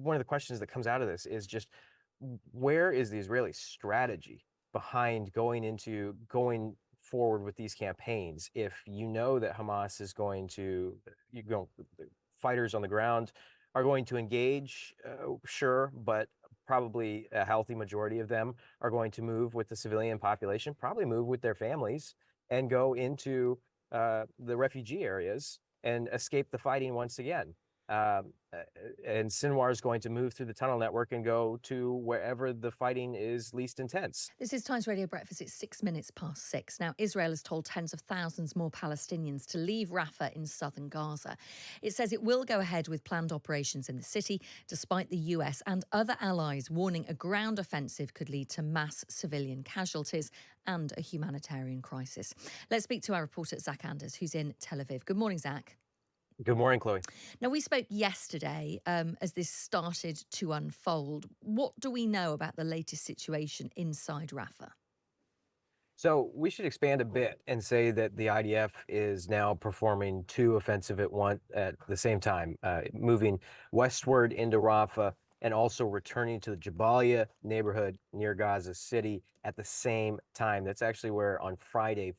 one of the questions that comes out of this is just where is the Israeli strategy behind going forward with these campaigns if you know that Hamas is going to fighters on the ground are going to engage, sure, but probably a healthy majority of them are going to move with the civilian population, probably move with their families and go into the refugee areas and escape the fighting once again. And Sinwar is going to move through the tunnel network and go to wherever the fighting is least intense. This is Times Radio Breakfast. It's 6 minutes past 6. Now, Israel has told tens of thousands more Palestinians to leave Rafah in southern Gaza. It says it will go ahead with planned operations in the city, despite the US and other allies warning a ground offensive could lead to mass civilian casualties and a humanitarian crisis. Let's speak to our reporter, Zach Anders, who's in Tel Aviv. Good morning, Zach. Good morning, Chloe. Now, we spoke yesterday as this started to unfold. What do we know about the latest situation inside Rafah? So we should expand a bit and say that the IDF is now performing two offensive at the same time, moving westward into Rafah and also returning to the Jabalia neighborhood near Gaza City at the same time. That's actually where on Friday,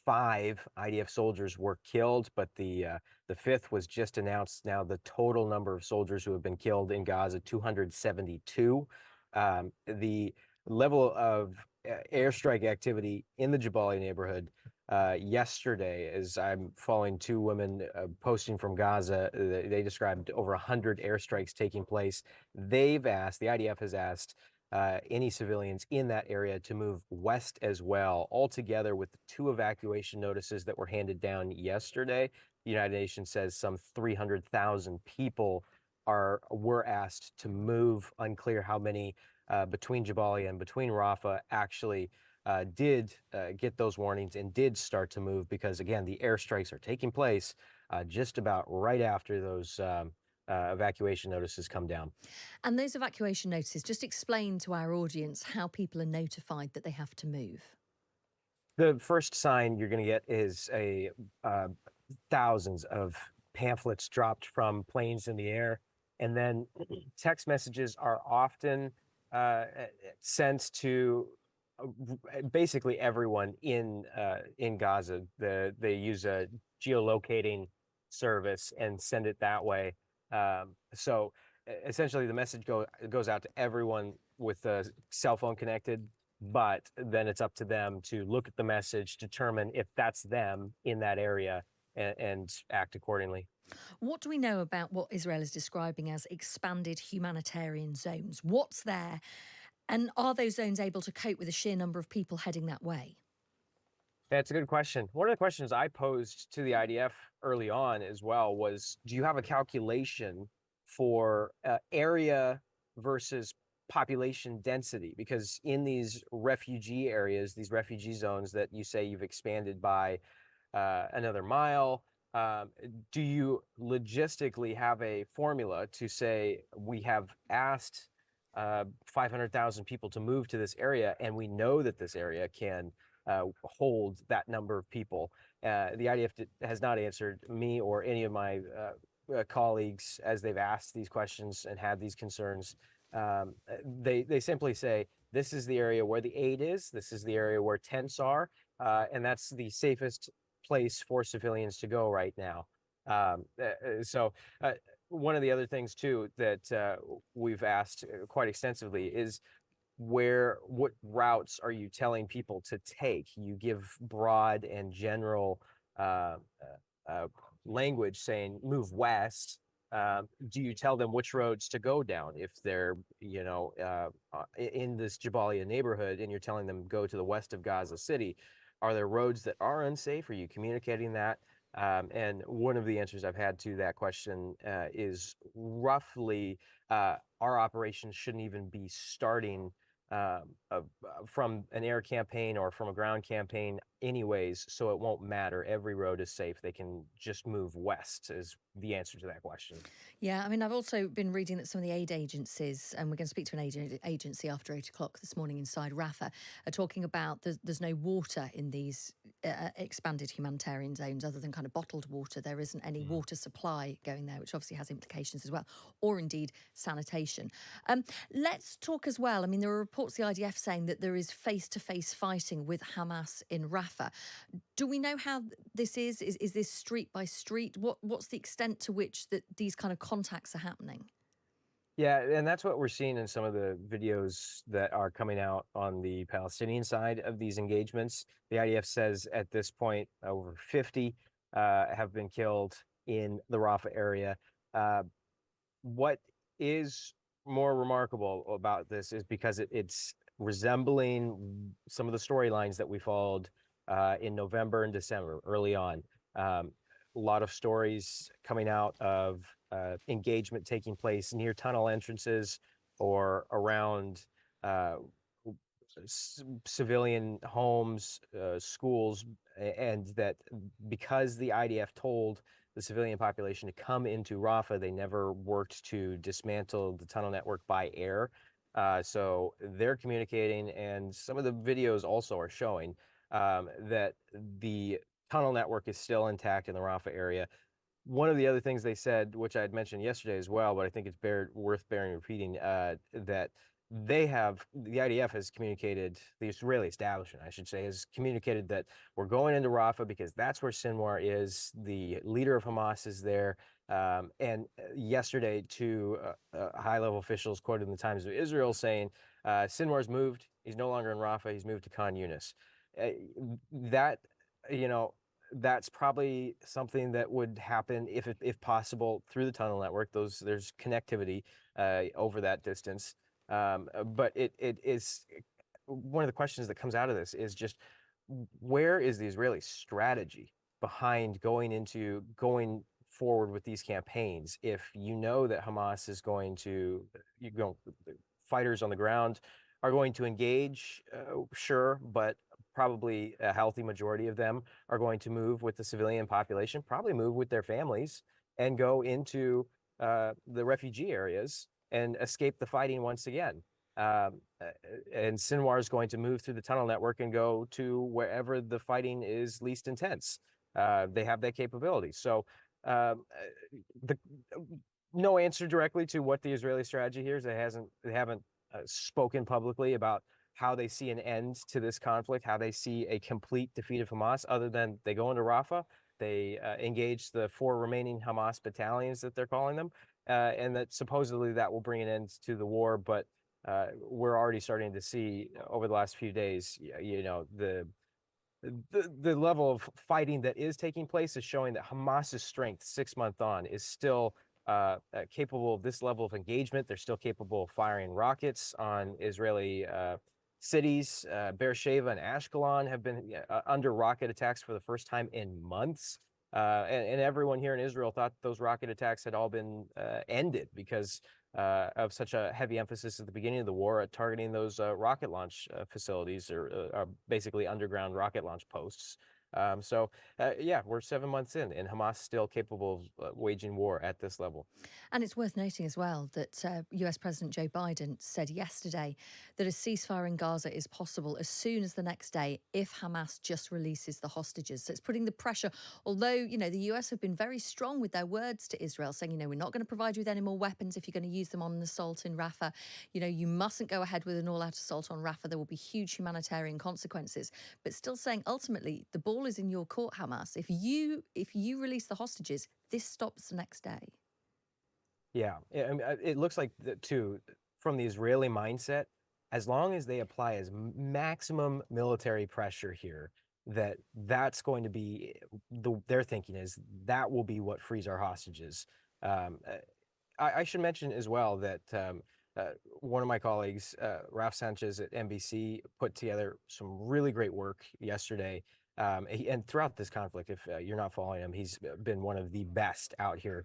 five IDF soldiers were killed, but the fifth was just announced. Now the total number of soldiers who have been killed in Gaza, 272. The level of airstrike activity in the Jabalia neighborhood yesterday, as I'm following two women posting from Gaza, they described over 100 airstrikes taking place. The IDF has asked any civilians in that area to move west as well. Altogether, with the two evacuation notices that were handed down yesterday, the United Nations says some 300,000 people were asked to move. Unclear how many between Jabalia and between Rafah actually did get those warnings and did start to move, because again, the airstrikes are taking place just about right after those evacuation notices come down. And those evacuation notices, just explain to our audience how people are notified that they have to move. The first sign you're going to get is thousands of pamphlets dropped from planes in the air, and then text messages are often sent to basically everyone in Gaza. They use a geolocating service and send it that way. So essentially, the message goes out to everyone with a cell phone connected, but then it's up to them to look at the message, determine if that's them in that area, and act accordingly. What do we know about what Israel is describing as expanded humanitarian zones? What's there? And are those zones able to cope with the sheer number of people heading that way? That's a good question. One of the questions I posed to the IDF early on as well was, do you have a calculation for area versus population density? Because in these refugee areas, these refugee zones that you say you've expanded by another mile, do you logistically have a formula to say we have asked 500,000 people to move to this area, and we know that this area can hold that number of people? The IDF has not answered me or any of my colleagues as they've asked these questions and had these concerns. They simply say, this is the area where the aid is, this is the area where tents are, and that's the safest place for civilians to go right now. So one of the other things too that we've asked quite extensively is, what routes are you telling people to take? You give broad and general language saying move west. Do you tell them which roads to go down if they're in this Jabalia neighborhood and you're telling them go to the west of Gaza City? Are there roads that are unsafe? Are you communicating that? And one of the answers I've had to that question is roughly our operations shouldn't even be starting from an air campaign or from a ground campaign anyways, so it won't matter. Every road is safe. They can just move west is the answer to that question. Yeah, I mean, I've also been reading that some of the aid agencies, and we're going to speak to an agency after 8 o'clock this morning inside Rafah, are talking about there's no water in these expanded humanitarian zones other than kind of bottled water. There isn't any water supply going there, which obviously has implications as well, or indeed sanitation. Let's talk as well. I mean, there are reports the IDF saying that there is face-to-face fighting with Hamas in Rafah. Do we know how this is? Is this street by street? What's the extent to which that these kind of contacts are happening? Yeah, and that's what we're seeing in some of the videos that are coming out on the Palestinian side of these engagements. The IDF says at this point over 50 have been killed in the Rafah area. Uh, what is more remarkable about this is because it's resembling some of the storylines that we followed in November and December early on. A lot of stories coming out of engagement taking place near tunnel entrances or around uh, civilian homes, schools, and that because the IDF told the civilian population to come into Rafah, they never worked to dismantle the tunnel network by air. So they're communicating, and some of the videos also are showing that the tunnel network is still intact in the Rafah area. One of the other things they said, which I had mentioned yesterday as well, but I think it's worth bearing repeating, that the IDF has communicated, the Israeli establishment, I should say, has communicated that we're going into Rafah because that's where Sinwar is. The leader of Hamas is there. And yesterday, two high-level officials quoted in the Times of Israel saying, Sinwar's moved. He's no longer in Rafah. He's moved to Khan Yunis. That, you know, that's probably something that would happen if possible through the tunnel network. There's connectivity over that distance, but it is one of the questions that comes out of this is just where is the Israeli strategy behind going forward with these campaigns if you know that Hamas is going to fighters on the ground are going to engage, sure, but probably a healthy majority of them are going to move with the civilian population, probably move with their families and go into the refugee areas and escape the fighting once again. And Sinwar is going to move through the tunnel network and go to wherever the fighting is least intense. They have that capability. So the no answer directly to what the Israeli strategy here is. They haven't spoken publicly about how they see an end to this conflict, how they see a complete defeat of Hamas, other than they go into Rafah, they engage the 4 remaining Hamas battalions that they're calling them, and that supposedly that will bring an end to the war. But we're already starting to see over the last few days, the level of fighting that is taking place is showing that Hamas's strength 6 months on is still capable of this level of engagement. They're still capable of firing rockets on Israeli cities. Beersheba and Ashkelon have been under rocket attacks for the first time in months. And everyone here in Israel thought those rocket attacks had all been ended because of such a heavy emphasis at the beginning of the war at targeting those rocket launch facilities or basically underground rocket launch posts. Yeah, we're 7 months in, and Hamas still capable of waging war at this level. And it's worth noting as well that US President Joe Biden said yesterday that a ceasefire in Gaza is possible as soon as the next day if Hamas just releases the hostages. So it's putting the pressure, although, the US have been very strong with their words to Israel, saying, we're not going to provide you with any more weapons if you're going to use them on an assault in Rafah. You mustn't go ahead with an all-out assault on Rafah. There will be huge humanitarian consequences. But still saying, ultimately, the ball is in your court, Hamas. If you release the hostages, this stops the next day. Yeah, it looks like too from the Israeli mindset, as long as they apply as maximum military pressure here, that's going to be their thinking is that will be what frees our hostages. I should mention as well that one of my colleagues, Ralph Sanchez at NBC, put together some really great work yesterday. And throughout this conflict, if you're not following him, he's been one of the best out here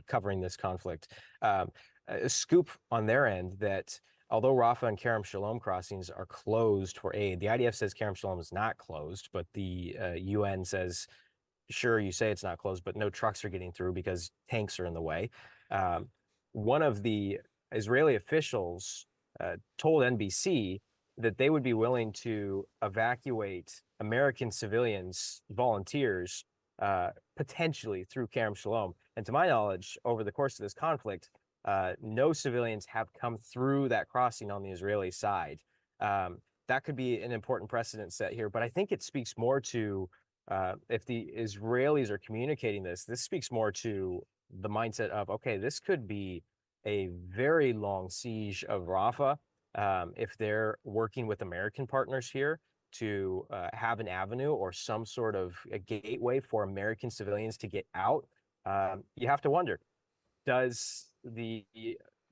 covering this conflict. A scoop on their end that although Rafah and Kerem Shalom crossings are closed for aid, the IDF says Kerem Shalom is not closed, but the UN says, sure, you say it's not closed, but no trucks are getting through because tanks are in the way. One of the Israeli officials told NBC that they would be willing to evacuate American civilians, volunteers, potentially through Kerem Shalom. And to my knowledge, over the course of this conflict, no civilians have come through that crossing on the Israeli side. That could be an important precedent set here, but I think it speaks more to if the Israelis are communicating this speaks more to the mindset of, okay, this could be a very long siege of Rafah if they're working with American partners here to have an avenue or some sort of a gateway for American civilians to get out. You have to wonder, does the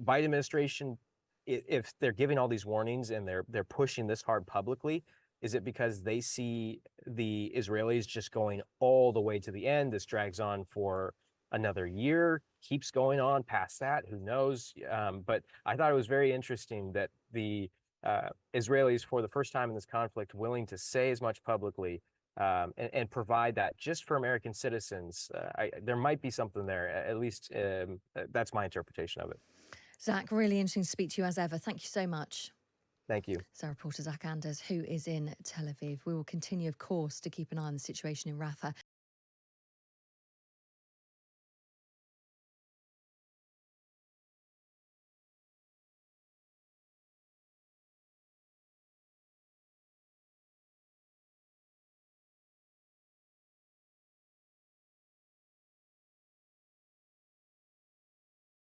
Biden administration, if they're giving all these warnings and they're pushing this hard publicly, is it because they see the Israelis just going all the way to the end? This drags on for another year, keeps going on past that. Who knows? But I thought it was very interesting that the Israelis, for the first time in this conflict, willing to say as much publicly and provide that just for American citizens. There might be something there. At least that's my interpretation of it. Zach, really interesting to speak to you as ever. Thank you so much. Thank you. So, reporter Zach Anders, who is in Tel Aviv. We will continue, of course, to keep an eye on the situation in Rafah.